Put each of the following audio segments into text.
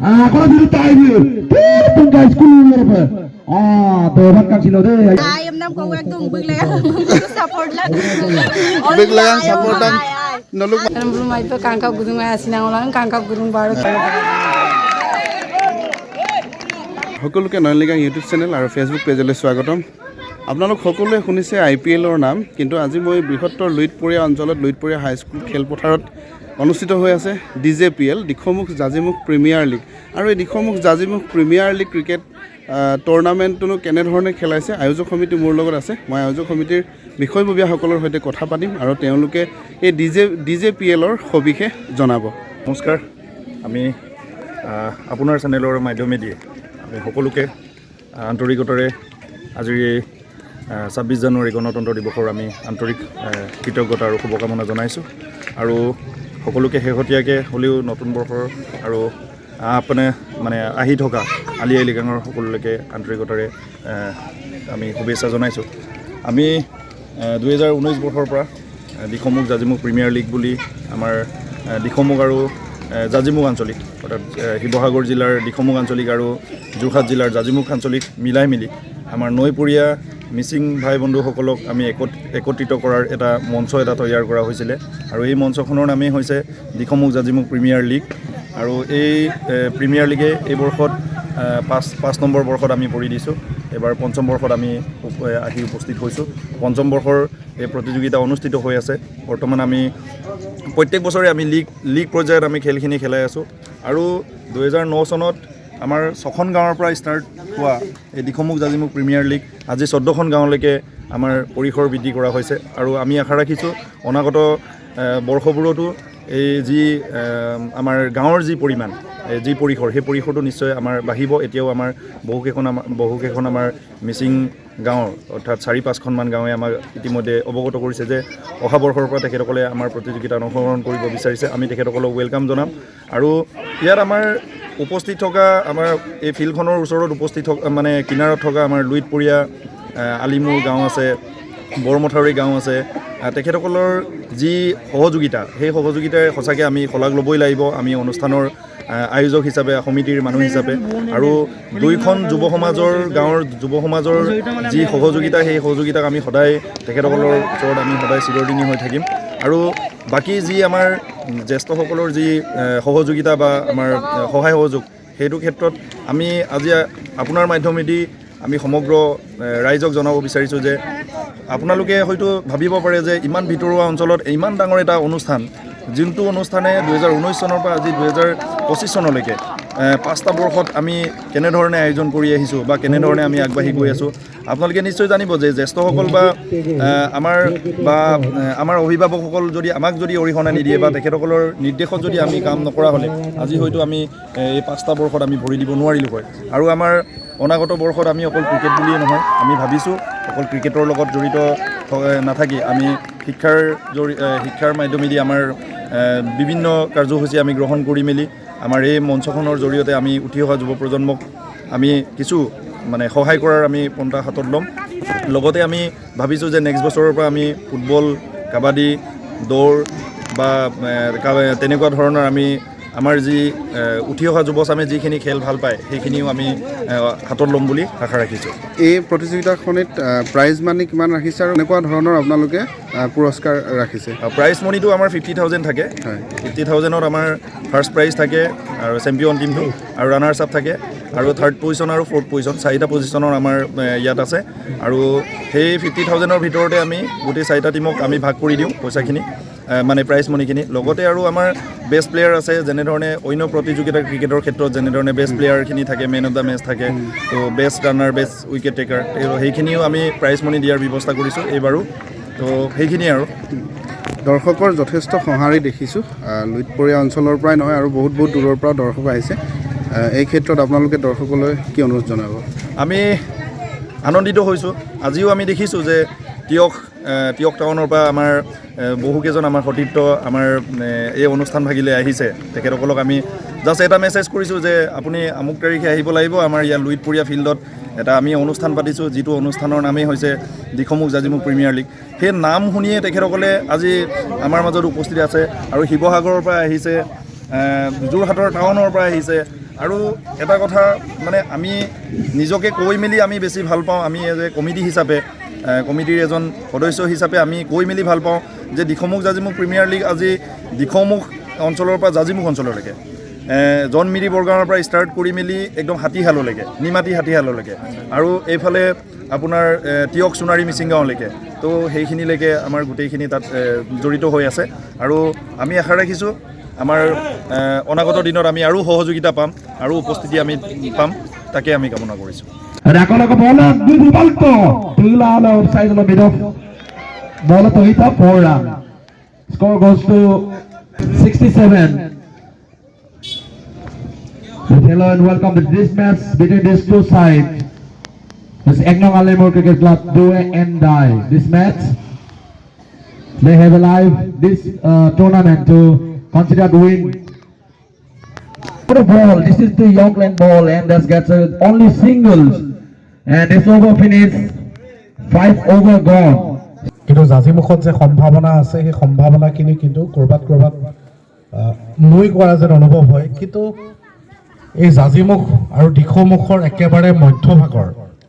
Kalau dulu tahu, tuh guys kuliah apa? Tuh kan silo deh. Em nam ko ekdom bigla support la. Biglayan supportan noluk. Em belum itu kangkau gudung asinang ulang kangkau gudung baru. সকলোকে নয়নলিকা YouTube channel আৰু Facebook পেজলৈ স্বাগতম। আপোনালোক সকলোৱে শুনিছে IPLৰ নাম, কিন্তু আজি মই বৃহত্তৰ লুইতপৰীয়া অঞ্চলত লুইতপৰীয়া হাইস্কুল খেলপথাৰত অনুষ্ঠিত হৈ আছে DJPL দিখৌমুখ জাজিমুখ প্ৰিমিয়াৰ লীগ। আৰু এই দিখৌমুখ জাজিমুখ প্ৰিমিয়াৰ লীগ ক্ৰিকেট টুৰ্ণামেণ্টটো কেনেধৰণে খেলাইছে আয়োজক সমিতি মোৰ লগত আছে। মই আয়োজক সমিতিৰ বিষয়ববীয়াসকলৰ সৈতে কথা পাতিম আৰু তেওঁলোকে এই DJPLৰ সবিশেষ জনাব। নমস্কাৰ, আমি আপোনাৰ চেনেলৰ মাধ্যমেদি আমি সকলোকে আন্তৰিকতাৰে আজিৰ এই 26 জানুৱাৰী গণতন্ত্ৰ দিৱসৰ আমি আন্তৰিক কৃতজ্ঞতা আৰু শুভকামনা জনাইছোঁ। আৰু সকলোকে শেহতীয়াকৈ হ'লেও নতুন বৰ্ষৰ আৰু মানে আহি থকা আলি আই লৃগাঙৰ সকলোলৈকে আন্তৰিকতাৰে আমি শুভেচ্ছা জনাইছোঁ। আমি 2019 বৰ্ষৰ পৰা দিখৌমুখ জাজিমুখ প্ৰিমিয়াৰ লীগ বুলি আমাৰ দিখৌমুখ আৰু জাজিমুখ আঞ্চলিক অৰ্থাৎ শিৱসাগৰ জিলাৰ দিখৌমুখ আঞ্চলিক আৰু যোৰহাট জিলাৰ জাজিমুখ আঞ্চলিক মিলাই মিলি আমাৰ নৈপৰীয়া মিচিং ভাই বন্ধুসকলক আমি একত্ৰিত কৰাৰ এটা মঞ্চ এটা তৈয়াৰ কৰা হৈছিলে। আৰু এই মঞ্চখনৰ নামেই হৈছে দিখৌমুখ জাজিমুখ প্ৰিমিয়াৰ লীগ। আৰু এই প্ৰিমিয়াৰ লীগে এই বৰ্ষত 5 নম্বৰ বৰ্ষত আমি পৰি দিছোঁ। এবাৰ পঞ্চম বৰ্ষত আমি আহি উপস্থিত হৈছোঁ। পঞ্চম বৰ্ষৰ এই প্ৰতিযোগিতা অনুষ্ঠিত হৈ আছে। বৰ্তমান আমি প্ৰত্যেক বছৰে আমি লীগ পৰ্যায়ত আমি খেলখিনি খেলাই আছোঁ। আৰু 2009 চনত আমাৰ 6খন গাঁৱৰ পৰা ষ্টাৰ্ট হোৱা এই দিখৌমুখ জাজিমুখ প্ৰিমিয়াৰ লীগ আজি 14খন গাঁৱলৈকে আমাৰ পৰিসৰ বৃদ্ধি কৰা হৈছে। আৰু আমি আশা ৰাখিছোঁ অনাগত বৰ্ষবোৰতো এই যি আমাৰ গাঁৱৰ যি পৰিমাণ যি পৰিসৰ সেই পৰিসৰটো নিশ্চয় আমাৰ বাঢ়িব। এতিয়াও আমাৰ বহুকেইখন আমাৰ মিচিং গাঁৱৰ অৰ্থাৎ 4-5খনমান গাঁৱে আমাক ইতিমধ্যে অৱগত কৰিছে যে অহা বৰ্ষৰ পৰা তেখেতসকলে আমাৰ প্ৰতিযোগিতাত অংশগ্ৰহণ কৰিব বিচাৰিছে। আমি তেখেতসকলক ৱেলকাম জনাম। আৰু ইয়াত আমাৰ উপস্থিত থকা আমাৰ এই ফিল্ডখনৰ ওচৰত উপস্থিত থকা মানে কিনাৰত থকা আমাৰ লুইতপৰীয়া আলিমুৰ গাঁও আছে, বৰমথাউৰি গাঁও আছে। তেখেতসকলৰ যি সহযোগিতা সেই সহযোগিতাই সঁচাকৈ আমি শলাগ ল'বই লাগিব আমি অনুষ্ঠানৰ আয়োজক হিচাপে সমিতিৰ মানুহ হিচাপে। আৰু দুইখন যুৱ সমাজৰ গাঁৱৰ যুৱ সমাজৰ যি সহযোগিতা সেই সহযোগিতাক আমি সদায় তেখেতসকলৰ ওচৰত আমি সদায় চিৰদিনী হৈ থাকিম। আৰু বাকী যি আমাৰ জ্যেষ্ঠসকলৰ যি সহযোগিতা বা আমাৰ সহায় সহযোগ সেইটো ক্ষেত্ৰত আমি আজি আপোনাৰ মাধ্যমেদি আমি সমগ্ৰ ৰাইজক জনাব বিচাৰিছোঁ যে আপোনালোকে হয়তো ভাবিব পাৰে যে ইমান ভিতৰুৱা অঞ্চলত ইমান ডাঙৰ এটা অনুষ্ঠান, যোনটো অনুষ্ঠানে 2019 চনৰ পৰা আজি 2025 চনলৈকে 5টা বৰ্ষত আমি কেনেধৰণে আয়োজন কৰি আহিছোঁ বা কেনেধৰণে আমি আগবাঢ়ি গৈ আছোঁ। আপোনালোকে নিশ্চয় জানিব যে জ্যেষ্ঠসকল বা আমাৰ অভিভাৱকসকল যদি আমাক যদি অৰিহণা নিদিয়ে বা তেখেতসকলৰ নিৰ্দেশত যদি আমি কাম নকৰা হ'লে আজি হয়তো আমি এই 5টা বৰ্ষত আমি ভৰি দিব নোৱাৰিলোঁ হয়। আৰু আমাৰ অনাগত বৰ্ষত আমি অকল ক্ৰিকেট বুলিয়েই নহয়, আমি ভাবিছোঁ অকল ক্ৰিকেটৰ লগত জড়িত নাথাকি আমি শিক্ষাৰ মাধ্যমেদি আমাৰ বিভিন্ন কাৰ্যসূচী আমি গ্ৰহণ কৰি মেলি আমাৰ এই মঞ্চখনৰ জৰিয়তে আমি উঠি অহা যুৱ প্ৰজন্মক আমি কিছু মানে সহায় কৰাৰ আমি পন্থা হাতত ল'ম। লগতে আমি ভাবিছোঁ যে নেক্সট বছৰৰ পৰা আমি ফুটবল, কাবাডী, দৌৰ বা তেনেকুৱা ধৰণৰ আমি আমাৰ যি উঠি অহা যুৱচামে যিখিনি খেল ভাল পায় সেইখিনিও আমি হাতত ল'ম বুলি আশা ৰাখিছোঁ। এই প্ৰতিযোগিতাখনিত প্ৰাইজ মানি কিমান ৰাখিছে আৰু এনেকুৱা ধৰণৰ আপোনালোকে পুৰস্কাৰ ৰাখিছে? প্ৰাইজ মনিটো আমাৰ 50,000 থাকে। 50,000ত আমাৰ ফাৰ্ষ্ট প্ৰাইজ থাকে আৰু চেম্পিয়ন টিমটো, আৰু ৰানাৰ্ছ আপ থাকে, আৰু 3rd পজিশ্যন আৰু 4th পজিশ্যন 4টা পজিশ্যনৰ আমাৰ ইয়াত আছে। আৰু সেই 50,000ৰ ভিতৰতে আমি গোটেই 4টা টিমক আমি ভাগ কৰি দিওঁ পইচাখিনি মানে প্ৰাইজ মনিখিনি। লগতে আৰু আমাৰ বেষ্ট প্লেয়াৰ আছে, যেনেধৰণে অন্য প্ৰতিযোগিতা ক্ৰিকেটৰ ক্ষেত্ৰত যেনেধৰণে বেষ্ট প্লেয়াৰখিনি থাকে, মেন অফ দ্য মেচ থাকে, তো best runner, best wicket taker, সেইখিনিও আমি প্ৰাইজ মনি দিয়াৰ ব্যৱস্থা কৰিছোঁ এইবাৰো। তো সেইখিনিয়ে আৰু দৰ্শকৰ যথেষ্ট সঁহাৰি দেখিছোঁ। লুইতপৰীয়া অঞ্চলৰ পৰাই নহয় আৰু বহুত দূৰৰ পৰা দৰ্শক আহিছে। এই ক্ষেত্ৰত আপোনালোকে দৰ্শকলৈ কি অনুৰোধ জনাব? আমি আনন্দিত হৈছোঁ। আজিও আমি দেখিছোঁ যে তিয়ক টাউনৰ পৰা আমাৰ বহুকেইজন আমাৰ সতীৰ্থ আমাৰ এই অনুষ্ঠান ভাগিলে আহিছে। তেখেতসকলক আমি জাষ্ট এটা মেছেজ কৰিছোঁ যে আপুনি আমুক তাৰিখে আহিব লাগিব আমাৰ ইয়াৰ লুইতপৰীয়া ফিল্ডত এটা আমি অনুষ্ঠান পাতিছোঁ, যিটো অনুষ্ঠানৰ নামেই হৈছে দিখৌমুখ জাজিমুখ প্ৰিমিয়াৰ লীগ। সেই নাম শুনিয়ে তেখেতসকলে আজি আমাৰ মাজত উপস্থিত আছে। আৰু শিৱসাগৰৰ পৰা আহিছে, যোৰহাটৰ টাউনৰ পৰা আহিছে, আৰু এটা কথা মানে আমি নিজকে কৈ মেলি আমি বেছি ভাল পাওঁ আমি এজ এ কমিটি হিচাপে কমিটিৰ এজন সদস্য হিচাপে আমি কৈ মেলি ভাল পাওঁ যে দিখৌমুখ জাজিমুখ প্ৰিমিয়াৰ লীগ আজি দিখৌমুখ অঞ্চলৰ পৰা জাজিমুখ অঞ্চললৈকে জনমিৰি বৰগাঁৱৰ পৰা ষ্টাৰ্ট কৰি মেলি একদম হাতীশাললৈকে নিমাতী হাতীশাললৈকে আৰু এইফালে আপোনাৰ টিয়ক সোণাৰী মিচিংগাঁৱলৈকে তো সেইখিনিলৈকে আমাৰ গোটেইখিনি তাত জড়িত হৈ আছে আৰু আমি আশা ৰাখিছোঁ আমাৰ অনাগত দিনত আমি আৰু সহযোগিতা পাম আৰু উপস্থিতি আমি পাম তাকে আমি কামনা কৰিছোঁ Nakalaka bola, Bibi Balto. Tula outside the middle. Bola to hit up 4 run. Score goes to 67. Hello and welcome to this match between these two sides. This Eknong Alemur Cricket Club do and die. This match, they have alive this tournament to consider to win. For the ball, this is the Yorkland ball and that gets only singles. And this over finish 5 over gone. কিন্তু জাজিমুখত যে সম্ভাৱনা আছে সেই সম্ভাৱনাখিনি কিন্তু ক'ৰবাত নৈ কৰা যেন অনুভৱ হয় কিন্তু এই জাজিমুখ আৰু দিখৌমুখৰ একেবাৰে মধ্যভাগৰ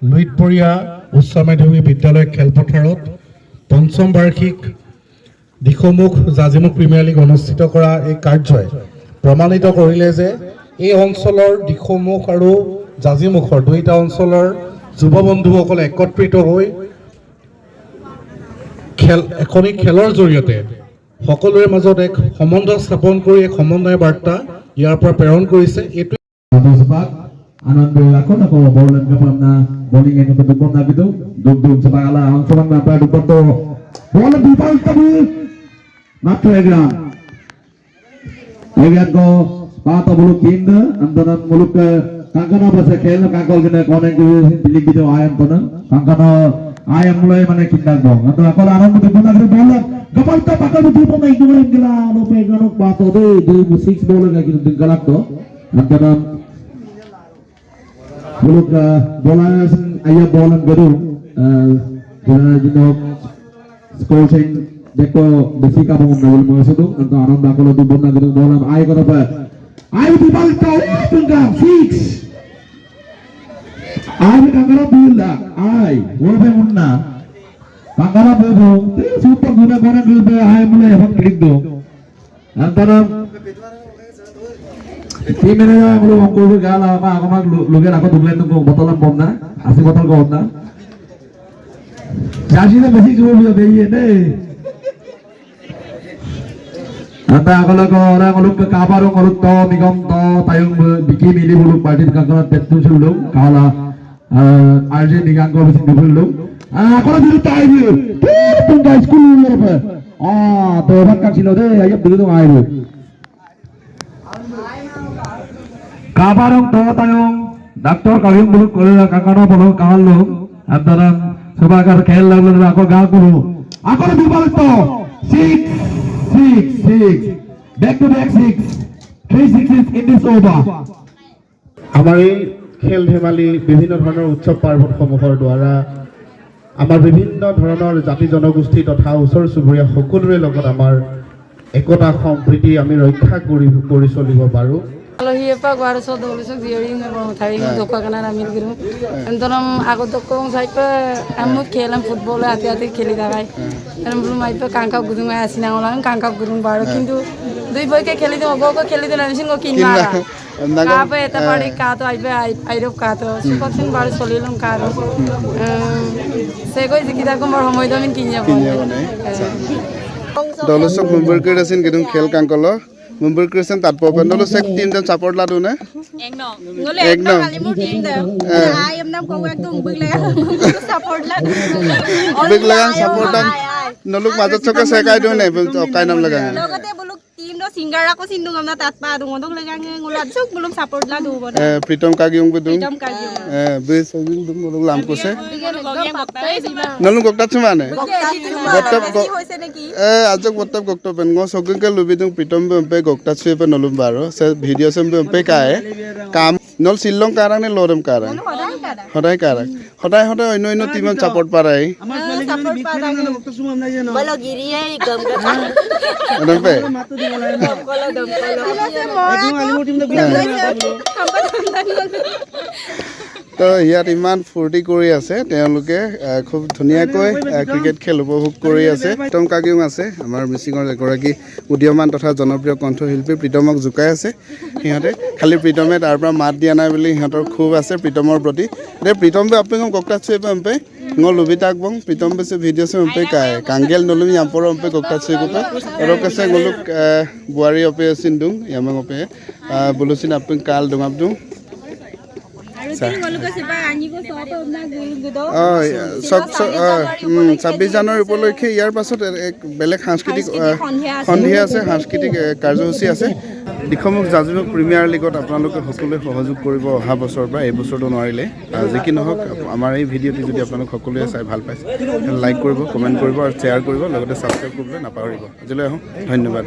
লুইতপৰীয়া উচ্চ মাধ্যমিক বিদ্যালয় খেলপথাৰত পঞ্চম বাৰ্ষিক দিখৌমুখ জাজিমুখ প্ৰিমিয়াৰ লীগ অনুষ্ঠিত কৰা এই কাৰ্যই প্ৰমাণিত কৰিলে যে এই অঞ্চলৰ দিখৌমুখ আৰু জাজিমুখৰ দুইটা অঞ্চলৰ যুৱ বন্ধুসকলে একত্ৰিত হৈ এখনি খেলৰ জৰিয়তে সকলোৰে মাজত এক সম্বন্ধ স্থাপন কৰি এক সমন্বয় বাৰ্তা ইয়াৰ পৰা প্ৰেৰণ কৰিছে এইটো Sebab anak aku nak kau bola ke mana bowling yang betul betul nak itu duduk sebagala orang nak pada duduk tu bola bipal tabu mata egram egram ko pata bulu kinda antara muluk kangkana bahasa khel kangkol kena konen tu pilih gitu ayam tu na kangkana ayam mulai mana kinda dong atau aku anak betul betul nak bola gapal tu pakal betul betul nak itu yang gila lope ganok pata tu 6 bola lagi tu galak tu antara Buluk bola ayah bola garu, jino skor sing deko besi kamu ngomong maksud tu, antara anak dah kalau tu bola garu bola ayah kata apa? Ayah di balik kau tengah 6. Ayah kangkara bila, ayah bola pengunna, kangkara bego, super guna guna ayah mulai apa klik tu, antara Tim ini yang belum mengurus gala apa, aku mak luger aku tulen tu botol bom na, asli botol kau na. Jadi ni besi jual dia beli ni. Anda kalau orang kalau ke kabar kalau to migom to tayung biki mili bulu parti kalau betul sulu kalau Arjen digang kau besi dulu. Kalau dulu tayu, pun dah school ni apa? Tu orang kan silo deh, ayam dulu tu air. Kabarong to tayong doktor kalian bulu kangkana bulu kahal lo antara sebagai khel lalu aku gak guru aku lebih balik to 6 back to back 6 3 6 in this over আমাৰ এই খেল ধেমালি বিভিন্ন ধৰণৰ উৎসৱ পাৰ্বণসমূহৰ দ্বাৰা আমাৰ বিভিন্ন ধৰণৰ জাতি জনগোষ্ঠী তথা ওচৰ চুবুৰীয়া সকলোৰে লগত আমাৰ একতা সম্প্ৰীতি আমি ৰক্ষা কৰি চলিব পাৰো আলহী এপাক বাৰ চৌধ বছৰ জীয়ৰী থাৰি দোকা কানা নামিল গিৰো এন্তৰম আগত দোকা চাইপে আমি খেলাম ফুটবল হাতে হাতে খেলি থাকাই এরম মাইপে কাঙ্কা গুদুং আসি না ওলাম কাঙ্কা গুদুং বারো কিন্তু দুই বইকে খেলি দিও গো খেলি দিও নামিছিন গো কিন মারা কাপে এটা পাড়ি কাতো আইবে আইরব কাতো সুকছিন বারো চলিলাম কারো সে কই জিকিদা কমর সময় দমিন কিন যাব দলসক মুম্বাইৰ আছিল কিন্তু খেল কাংকল মুম্বাইৰ ক্ৰিয়েচন তাত পপেন দলসক টিমজন সাপোৰ্ট লাদু না একদম খালি মোৰ টিম দে আইএম নাম কও একদম বিগলা সাপোর্ট লাদু বিগলা সাপোর্ট নলুক মাজত চকে সেকাই দিও নাই অকাই নাম লাগা লগতে বুলুক টিম নো সিঙ্গার আকো সিন্দু গমনা তাত পা দু গদক লাগা ngulat sok bulum support la du bona Pritam কাগিয়ং বদুং Pritam kagiyo বেস আজিন দুম নলুক লাম কোছে নলুক গকটা ছমানে গটপ হৈছে নেকি আজক গটপ গকট পেন গো সগকে লুবি দুং প্ৰীতম বেম্পে গকটা ছুপে নলুম বাৰো সে ভিডিও সেম বেম্পে কায় কাম নল শিলং কাৰাং নে লৰম কাৰাং সদায় কাৰাং সদায় অন্য টিমত support পাৰাই support pa lagi. Balo giri ay gam ka. Dompe. Dongkolo dongkolo. তো ইয়াত ইমান ফূৰ্তি কৰি আছে তেওঁলোকে খুব ধুনীয়াকৈ ক্ৰিকেট খেল উপভোগ কৰি আছে প্ৰীতম কাকিং আছে আমাৰ মিচিঙৰ এগৰাকী উদীয়মান তথা জনপ্ৰিয় কণ্ঠশিল্পী প্ৰীতমক জোকাই আছে সিহঁতে খালি প্ৰীতমে তাৰ পৰা মাত দিয়া নাই বুলি সিহঁতৰ খুব আছে প্ৰীতমৰ প্ৰতি দে প্ৰীতম বে আপে কোকটা ছুই Pompey ngol lubitak bong pritom be se video se pempe kai kangel nolumi yamporo pempe kokta ছুই kope ero kase ngoluk buari ope sindung yamang ope bulusin apeng kal dungap dung ছাব্বিছ জানুৱাৰী উপলক্ষে ইয়াৰ পাছত এক বেলেগ সাংস্কৃতিক সন্ধিয়া আছে সাংস্কৃতিক কাৰ্যসূচী আছে দিখমুখ জাজিমুখ প্ৰিমিয়াৰ লীগত আপোনালোকে সকলোৱে সহযোগ কৰিব অহা বছৰৰ পৰা এই বছৰটো নোৱাৰিলে যি কি নহওক আমাৰ এই ভিডিঅ'টি যদি আপোনালোক সকলোৱে চাই ভাল পাইছে লাইক কৰিব কমেণ্ট কৰিব আৰু শ্বেয়াৰ কৰিব লগতে ছাবস্ক্ৰাইব কৰিবলৈ নাপাহৰিব আজিলৈ আহোঁ ধন্যবাদ